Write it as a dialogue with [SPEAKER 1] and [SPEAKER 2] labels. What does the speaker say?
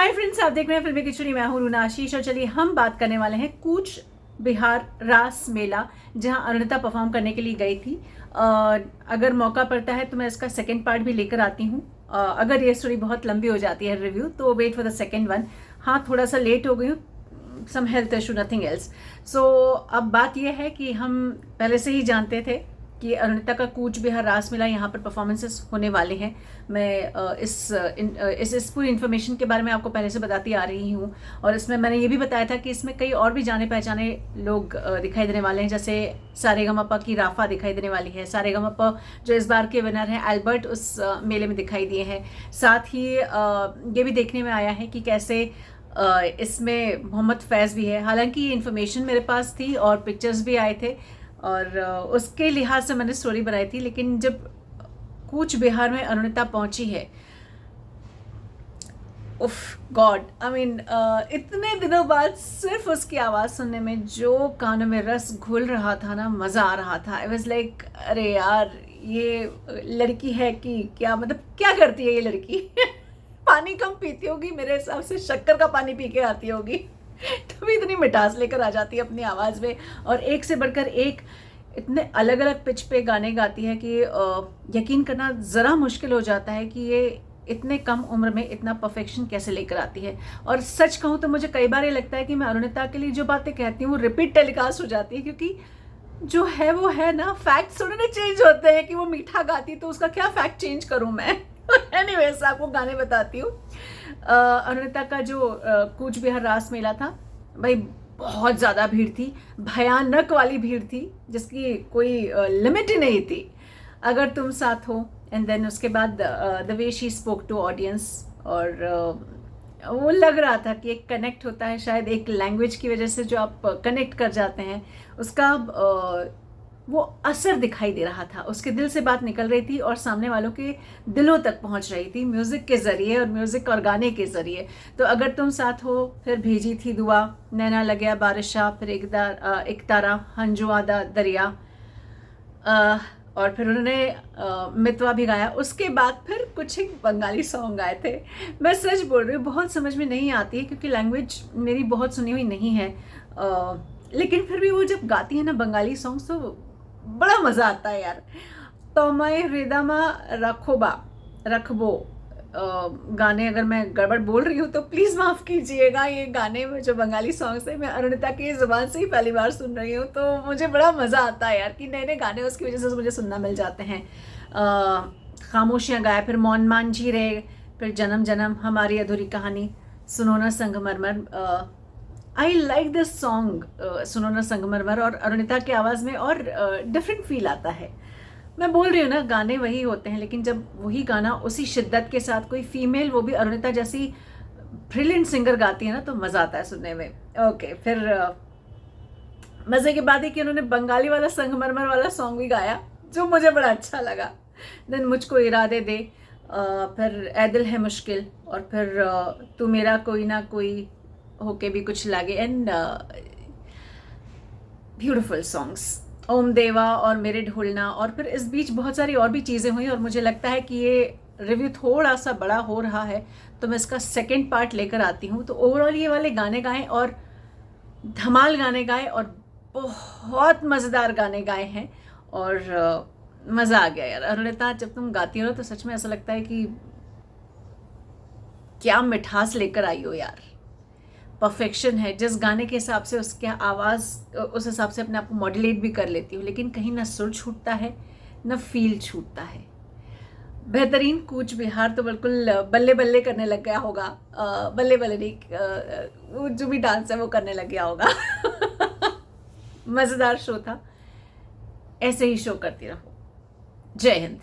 [SPEAKER 1] Hi friends, आप देख रहे हैं फिल्मी खिचड़ी। मैं हूं रूना आशीष और चलिए हम बात करने वाले हैं कूच बिहार रास मेला, जहां अरुणिता परफॉर्म करने के लिए गई थी। अगर मौका पड़ता है तो मैं इसका सेकंड पार्ट भी लेकर आती हूँ। अगर ये स्टोरी बहुत लंबी हो जाती है रिव्यू, तो wait for the second one. हाँ, थोड़ा सा लेट हो गई हूँ, some health issue, nothing else. So अब बात यह है कि हम पहले से ही जानते थे कि अरुणिता का कूच बिहार रास मेला यहाँ पर परफॉर्मेंसेस होने वाले हैं। मैं इस पूरी इन्फॉर्मेशन के बारे में आपको पहले से बताती आ रही हूँ। और इसमें मैंने ये भी बताया था कि इसमें कई और भी जाने पहचाने लोग दिखाई देने वाले हैं, जैसे सारेगामापा की राफा दिखाई देने वाली है। सारेगामापा जो इस बार के विनर हैं एल्बर्ट, उस मेले में दिखाई दिए हैं। साथ ही ये भी देखने में आया है कि कैसे इसमें मोहम्मद फैज़ भी है। हालांकि ये इन्फॉर्मेशन मेरे पास थी और पिक्चर्स भी आए थे और उसके लिहाज से मैंने स्टोरी बनाई थी, लेकिन जब कूच बिहार में अरुणिता पहुंची है, उफ गॉड, आई मीन इतने दिनों बाद सिर्फ उसकी आवाज़ सुनने में जो कानों में रस घुल रहा था ना, मज़ा आ रहा था। आई वॉज लाइक, अरे यार, ये लड़की है कि क्या, मतलब क्या करती है ये लड़की पानी कम पीती होगी मेरे हिसाब से, शक्कर का पानी पी के आती होगी तभी इतनी मिठास लेकर आ जाती है अपनी आवाज़ में। और एक से बढ़कर एक इतने अलग अलग पिच पे गाने गाती है कि यकीन करना ज़रा मुश्किल हो जाता है कि ये इतने कम उम्र में इतना परफेक्शन कैसे लेकर आती है। और सच कहूँ तो मुझे कई बार ये लगता है कि मैं अरुणिता के लिए जो बातें कहती हूँ वो रिपीट टेलीकास्ट हो जाती है, क्योंकि जो है वो है ना, फैक्ट्स थोड़े ना चेंज होते हैं कि वो मीठा गाती तो उसका क्या फैक्ट चेंज करूँ मैं एनीवेज आपको गाने बताती हूँ। अरुणिता का जो कूच बिहार रास मेला था भाई, बहुत ज़्यादा भीड़ थी, भयानक वाली भीड़ थी जिसकी कोई लिमिट ही नहीं थी। अगर तुम साथ हो, एंड देन उसके बाद the way she spoke to audience, और वो लग रहा था कि एक कनेक्ट होता है, शायद एक लैंग्वेज की वजह से जो आप कनेक्ट कर जाते हैं, उसका वो असर दिखाई दे रहा था। उसके दिल से बात निकल रही थी और सामने वालों के दिलों तक पहुंच रही थी म्यूज़िक के ज़रिए, और म्यूज़िक और गाने के ज़रिए। तो अगर तुम साथ हो, फिर भेजी थी दुआ, नैना लग्या बारिशा, फिर एक तारा, हंजू आदा दरिया, और फिर उन्होंने मितवा भी गाया। उसके बाद फिर कुछ एक बंगाली सॉन्ग गाए थे। मैं सच बोल रही हूँ, बहुत समझ में नहीं आती है क्योंकि लैंग्वेज मेरी बहुत सुनी हुई नहीं है, लेकिन फिर भी वो जब गाती है ना बंगाली सॉन्ग्स, तो बड़ा मज़ा आता है यार। तो मैं हृदमा रखबो गाने, अगर मैं गड़बड़ बोल रही हूँ तो प्लीज़ माफ़ कीजिएगा। ये गाने में जो बंगाली सॉन्ग्स है, मैं अरुणिता की ज़ुबान से ही पहली बार सुन रही हूँ, तो मुझे बड़ा मज़ा आता है यार कि नए नए गाने उसकी वजह से मुझे सुनना मिल जाते हैं। खामोशियाँ गाया, फिर मौन मान जी रे, फिर जन्म जन्म, हमारी अधूरी कहानी, सुनो ना संगमरमर। आई लाइक दिस सॉन्ग, सुनो ना संगमरमर। और अरुणिता की आवाज़ में और डिफरेंट फील आता है। मैं बोल रही हूँ ना, गाने वही होते हैं, लेकिन जब वही गाना उसी शिद्दत के साथ कोई फीमेल, वो भी अरुणिता जैसी ब्रिलियंट सिंगर गाती है ना, तो मज़ा आता है सुनने में। ओके, फिर मज़े की बात है कि उन्होंने बंगाली वाला संगमरमर वाला सॉन्ग भी गाया, जो मुझे बड़ा अच्छा लगा। देन मुझको इरादे दे, फिर ऐ दिल है मुश्किल, और फिर तू मेरा कोई ना कोई होके भी कुछ लागे, एंड ब्यूटिफुल सॉन्ग्स, ओम देवा और मेरे ढोलना। और फिर इस बीच बहुत सारी और भी चीज़ें हुई, और मुझे लगता है कि ये रिव्यू थोड़ा सा बड़ा हो रहा है, तो मैं इसका सेकंड पार्ट लेकर आती हूँ। तो ओवरऑल ये वाले गाने गाए और धमाल गाने गाए और बहुत मज़ेदार गाने गाए हैं, और मज़ा आ गया यार। अरुणिता, जब तुम गाती हो ना तो सच में ऐसा लगता है कि क्या मिठास लेकर आई हो यार। परफेक्शन है, जिस गाने के हिसाब से उसके आवाज़, उस हिसाब से अपने आप को मॉड्यूलेट भी कर लेती हूँ, लेकिन कहीं ना सुर छूटता है ना फील छूटता है। बेहतरीन कूच बिहार तो बिल्कुल बल्ले बल्ले करने लग गया होगा, बल्ले बल्ले नहीं, वो जो भी डांस है वो करने लग गया होगा मज़ेदार शो था, ऐसे ही शो करती रहो। जय हिंद।